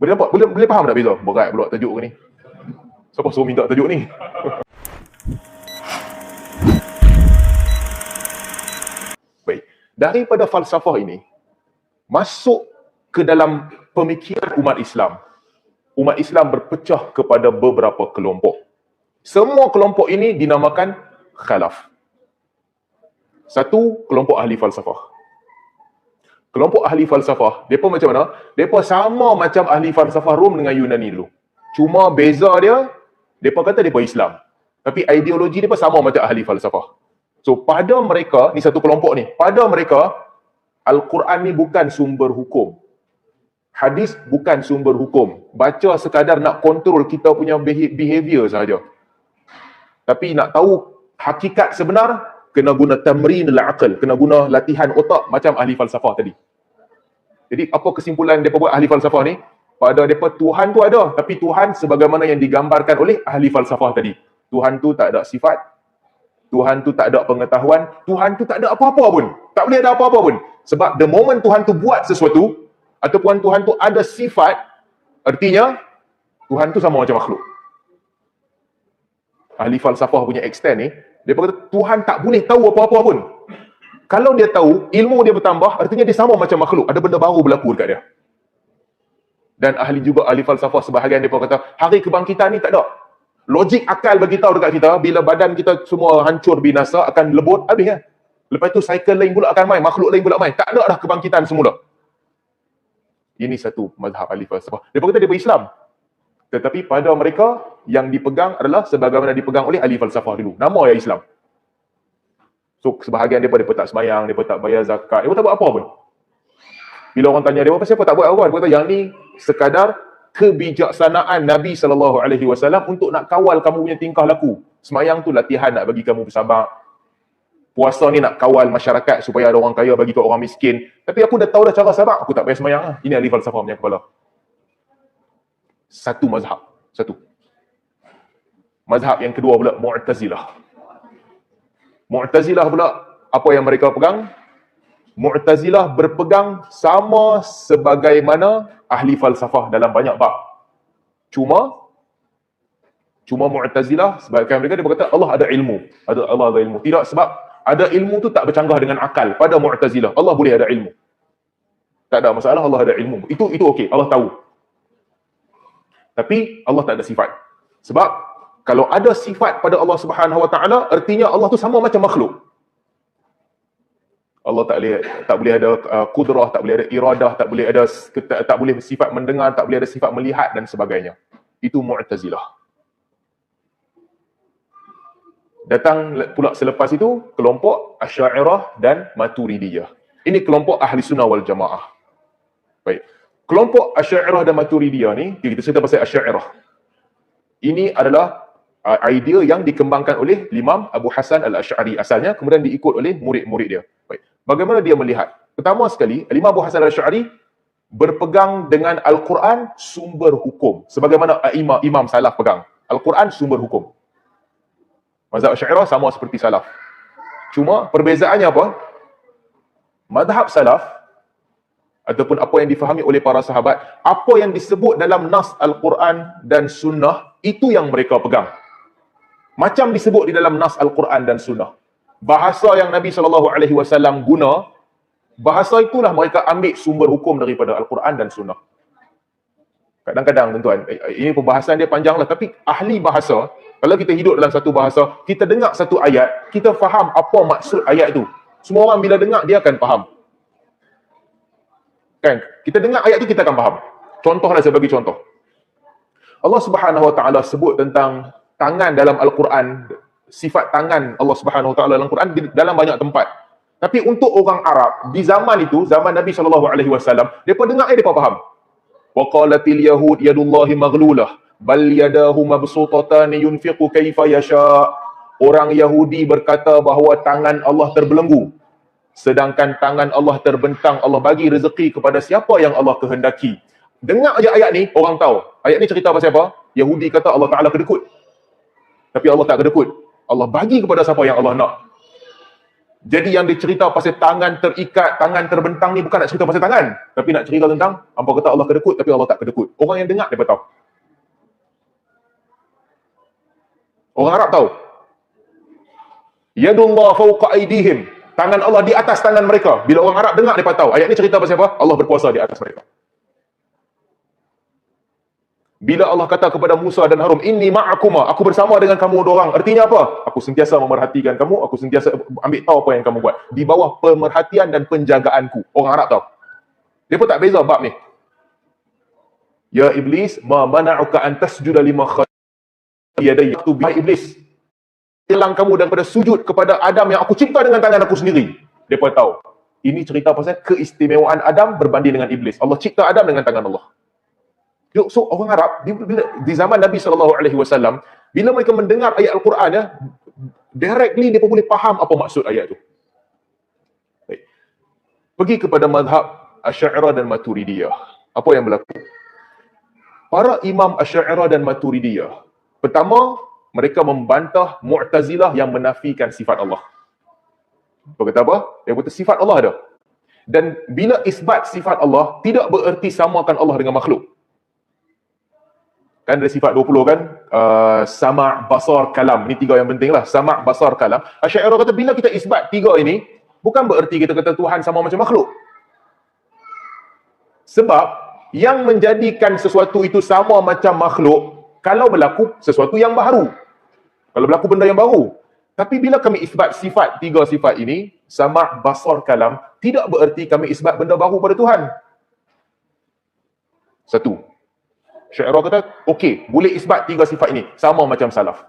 Boleh faham tak beza? Berat pula tajuk ni. Siapa suruh minta tajuk ni? Baik. Daripada falsafah ini masuk ke dalam pemikiran umat Islam. Umat Islam berpecah kepada beberapa kelompok. Semua kelompok ini dinamakan khalaf. Satu, kelompok ahli falsafah. Kelompok ahli falsafah, mereka macam mana? Mereka sama macam ahli falsafah Rom dengan Yunani dulu. Cuma beza dia, mereka kata mereka Islam. Tapi ideologi mereka sama macam ahli falsafah. So, pada mereka, ni satu kelompok ni, pada mereka, Al-Quran ni bukan sumber hukum. Hadis bukan sumber hukum. Baca sekadar nak kontrol kita punya behavior sahaja. Tapi nak tahu hakikat sebenar, kena guna tamrin al-aql, kena guna latihan otak macam ahli falsafah tadi. Jadi apa kesimpulan depa buat ahli falsafah ni? Pada depa Tuhan tu ada, tapi Tuhan sebagaimana yang digambarkan oleh ahli falsafah tadi. Tuhan tu tak ada sifat, Tuhan tu tak ada pengetahuan, Tuhan tu tak ada apa-apa pun. Tak boleh ada apa-apa pun. Sebab the moment Tuhan tu buat sesuatu ataupun Tuhan tu ada sifat, artinya Tuhan tu sama macam makhluk. Ahli falsafah punya extent ni, dia kata Tuhan tak boleh tahu apa-apa pun. Kalau dia tahu, ilmu dia bertambah, artinya dia sama macam makhluk. Ada benda baru berlaku dekat dia. Dan ahli falsafah sebahagian dia kata, hari kebangkitan ni tak ada. Logik akal bagi tahu dekat kita, bila badan kita semua hancur binasa, akan lebut, habis kan? Lepas tu cycle lain pula akan main, makhluk lain pula main. Tak ada dah kebangkitan semula. Ini satu mazhab ahli falsafah. Dia kata dia berislam. Tetapi pada mereka, yang dipegang adalah sebagaimana dipegang oleh ahli falsafah dulu. Nama yang Islam. So, sebahagian mereka tak semayang, mereka tak bayar zakat, mereka tak buat apa pun. Bila orang tanya dia, siapa tak buat apa? Dia kata, yang ni sekadar kebijaksanaan Nabi SAW untuk nak kawal kamu punya tingkah laku. Semayang tu latihan nak bagi kamu bersabar. Puasa ni nak kawal masyarakat supaya ada orang kaya bagi kat orang miskin. Tapi aku dah tahu dah cara sabar, aku tak payah semayang lah. Ini ahli falsafah punya kepala. Satu mazhab. Satu. Mazhab yang kedua pula, Mu'tazilah. Mu'tazilah pula, apa yang mereka pegang? Mu'tazilah berpegang sama sebagaimana ahli falsafah dalam banyak bab. Cuma Mu'tazilah, sebagian mereka dia berkata Allah ada ilmu. Allah ada ilmu. Tidak, sebab ada ilmu tu tak bercanggah dengan akal. Pada Mu'tazilah, Allah boleh ada ilmu. Tak ada masalah, Allah ada ilmu. Itu okey, Allah tahu. Tapi Allah tak ada sifat. Sebab kalau ada sifat pada Allah Subhanahu Wa Taala, artinya Allah tu sama macam makhluk. Allah tak boleh ada kudrah, tak boleh ada iradah, tak boleh sifat mendengar, tak boleh ada sifat melihat dan sebagainya. Itu Mu'tazilah. Datang pula selepas itu kelompok Asy'ariyah dan Maturidiyah. Ini kelompok Ahli Sunnah wal Jamaah. Baik. Kelompok Asy'ariyah dan Maturidiyah ni, kita cerita pasal Asy'ariyah. Ini adalah idea yang dikembangkan oleh Imam Abu Hasan Al-Asy'ari asalnya, kemudian diikut oleh murid-murid dia. Baik. Bagaimana dia melihat? Pertama sekali, Imam Abu Hasan Al-Asy'ari berpegang dengan Al-Quran sumber hukum. Sebagaimana imam salaf pegang. Al-Quran sumber hukum. Mazhab Asy'ariyah sama seperti salaf. Cuma perbezaannya apa? Mazhab salaf ataupun apa yang difahami oleh para sahabat, apa yang disebut dalam nas Al-Quran dan Sunnah, itu yang mereka pegang. Macam disebut di dalam nas Al-Quran dan Sunnah. Bahasa yang Nabi SAW guna, bahasa itulah mereka ambil sumber hukum daripada Al-Quran dan Sunnah. Kadang-kadang tuan-tuan, ini pembahasan dia panjang lah, tapi ahli bahasa, kalau kita hidup dalam satu bahasa, kita dengar satu ayat, kita faham apa maksud ayat itu. Semua orang bila dengar, dia akan faham. Kan? Kita dengar ayat itu, kita akan faham. Contohlah, saya bagi contoh. Allah Subhanahu Wa Taala sebut tentang tangan dalam Al-Quran, sifat tangan Allah Subhanahu Wa Taala dalam Al-Quran dalam banyak tempat. Tapi untuk orang Arab di zaman itu, zaman Nabi SAW, depa dengar depa faham. Wa qalatil yahud yadullahi maghlulah bal yadahu mabsutatan yunfiqu kaifa yasha. Orang Yahudi berkata bahawa tangan Allah terbelenggu, sedangkan tangan Allah terbentang, Allah bagi rezeki kepada siapa yang Allah kehendaki. Dengar aja ayat ni, orang tahu. Ayat ni cerita pasal apa? Yahudi kata Allah Ta'ala kedekut. Tapi Allah tak kedekut. Allah bagi kepada siapa yang Allah nak. Jadi yang dicerita pasal tangan terikat, tangan terbentang ni bukan nak cerita pasal tangan, tapi nak cerita tentang apa kata Allah kedekut tapi Allah tak kedekut. Orang yang dengar dia tahu. Orang Arab tahu. Yadullah fawqa aydihim. Tangan Allah di atas tangan mereka. Bila orang Arab dengar dia tahu. Ayat ni cerita pasal apa? Allah berkuasa di atas mereka. Bila Allah kata kepada Musa dan Harun, inni ma'akuma, aku bersama dengan kamu dua orang. Artinya apa? Aku sentiasa memerhatikan kamu, aku sentiasa ambil tahu apa yang kamu buat. Di bawah pemerhatian dan penjagaanku. Orang Arab tahu. Dia pun tak beza bab ni. Ya Iblis, ma mana'uka an tasjuda lima khayadai. Tu bi Iblis. Hilang kamu daripada sujud kepada Adam yang aku cipta dengan tangan aku sendiri. Dia pun tahu. Ini cerita pasal keistimewaan Adam berbanding dengan Iblis. Allah cipta Adam dengan tangan Allah. So orang Arab di zaman Nabi SAW, bila mereka mendengar ayat Al-Quran ya, directly dia pun boleh faham apa maksud ayat tu. Baik. Pergi kepada mazhab Asy'ariyah dan Maturidiyah. Apa yang berlaku? Para imam Asy'ariyah dan Maturidiyah, pertama, mereka membantah Mu'tazilah yang menafikan sifat Allah. Apa kata apa? Dia kata sifat Allah ada. Dan bila isbat sifat Allah, tidak bererti samakan Allah dengan makhluk. Kan ada sifat 20 kan, sama', basar, kalam. Ini tiga yang penting lah, sama', basar, kalam. Asy'ariyah kata bila kita isbat tiga ini, bukan bererti kita kata Tuhan sama macam makhluk. Sebab yang menjadikan sesuatu itu sama macam makhluk, kalau berlaku sesuatu yang baru, kalau berlaku benda yang baru. Tapi bila kami isbat sifat, tiga sifat ini, sama', basar, kalam, tidak bererti kami isbat benda baru pada Tuhan. Satu. Asy'ariyah kata, okey, boleh isbat tiga sifat ini. Sama macam salaf.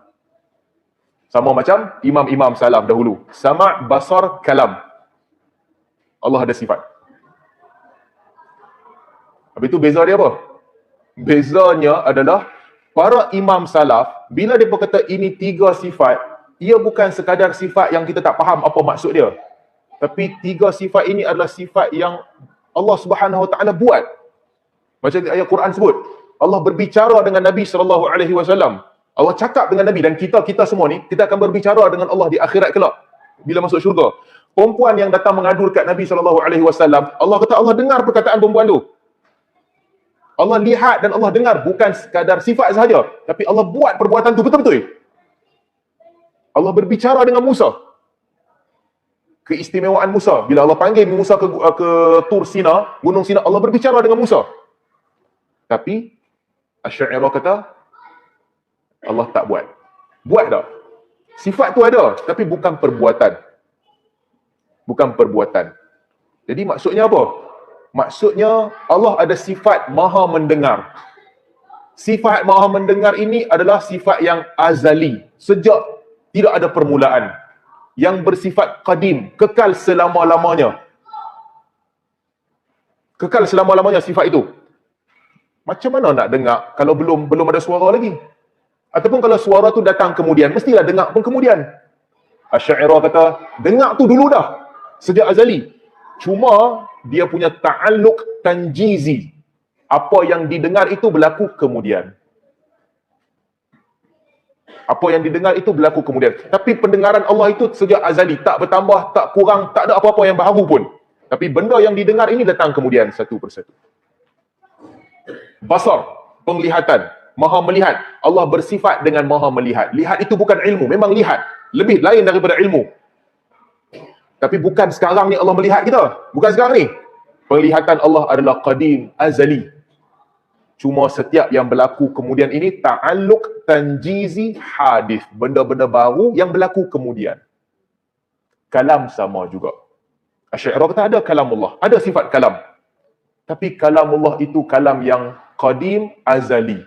Sama macam imam-imam salaf dahulu. Sama', basar, kalam. Allah ada sifat. Habis itu beza dia apa? Bezanya adalah, para imam salaf, bila dia berkata ini tiga sifat, ia bukan sekadar sifat yang kita tak faham apa maksud dia. Tapi tiga sifat ini adalah sifat yang Allah Subhanahu Wa Taala buat. Macam ayat Quran sebut. Allah berbicara dengan Nabi SAW. Allah cakap dengan Nabi, dan kita semua ni, kita akan berbicara dengan Allah di akhirat kelak. Bila masuk syurga. Perempuan yang datang mengadu dekat Nabi SAW, Allah kata Allah dengar perkataan perempuan tu. Allah lihat dan Allah dengar, bukan sekadar sifat sahaja. Tapi Allah buat perbuatan tu betul-betul. Allah berbicara dengan Musa. Keistimewaan Musa. Bila Allah panggil Musa ke Tur Sina, Gunung Sina, Allah berbicara dengan Musa. Tapi Asy'ariyah kata Allah tak buat. Buat tak? Sifat tu ada, tapi bukan perbuatan. Bukan perbuatan. Jadi maksudnya apa? Maksudnya Allah ada sifat maha mendengar. Sifat maha mendengar ini adalah sifat yang azali. Sejak tidak ada permulaan. Yang bersifat qadim, kekal selama-lamanya. Kekal selama-lamanya sifat itu. Macam mana nak dengar kalau belum ada suara lagi? Ataupun kalau suara tu datang kemudian, mestilah dengar pun kemudian. Asy'ariyah kata, dengar tu dulu dah. Sejak azali. Cuma, dia punya ta'alluq tanjizi. Apa yang didengar itu berlaku kemudian. Apa yang didengar itu berlaku kemudian. Tapi pendengaran Allah itu sejak azali. Tak bertambah, tak kurang, tak ada apa-apa yang baru pun. Tapi benda yang didengar ini datang kemudian, satu persatu. Basar, penglihatan, maha melihat. Allah bersifat dengan maha melihat. Lihat itu bukan ilmu, memang lihat. Lebih lain daripada ilmu. Tapi bukan sekarang ni Allah melihat kita. Bukan sekarang ni. Penglihatan Allah adalah qadim, azali. Cuma setiap yang berlaku kemudian ini ta'alluq tanjizi hadis. Benda-benda baru yang berlaku kemudian. Kalam sama juga. Asy'ariyah kata ada kalam Allah. Ada sifat kalam. Tapi kalam Allah itu kalam yang qadim, azali.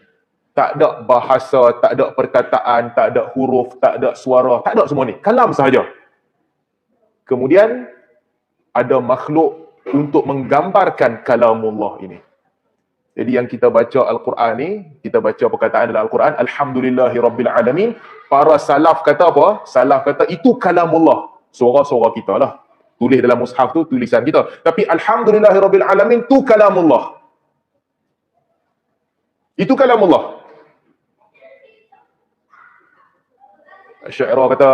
Tak ada bahasa, tak ada perkataan, tak ada huruf, tak ada suara, tak ada semua ni. Kalam sahaja. Kemudian, ada makhluk untuk menggambarkan kalamullah ini. Jadi yang kita baca Al-Quran ni, kita baca perkataan dalam Al-Quran, Alhamdulillahi Rabbil Alamin. Para salaf kata apa? Salaf kata, itu kalamullah. Suara-suara kita lah. Tulis dalam mushaf tu, tulisan kita. Tapi Alhamdulillahi Rabbil Alamin, tu kalamullah. Itu kalamullah. Asy'ariyah kata,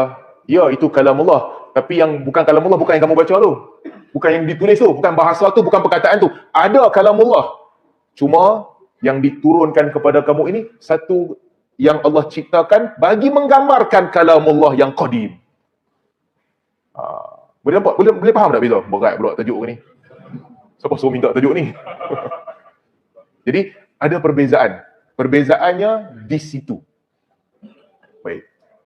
ya itu kalamullah. Tapi yang bukan kalamullah bukan yang kamu baca tu. Bukan yang ditulis tu, bukan bahasa tu, bukan perkataan tu. Ada kalamullah. Cuma yang diturunkan kepada kamu ini satu yang Allah ciptakan bagi menggambarkan kalamullah yang qadim. Boleh nampak? Boleh faham tak beza? Berat pula tajuk ni. Siapa suruh minta tajuk ni? Jadi ada perbezaan. Perbezaannya di situ.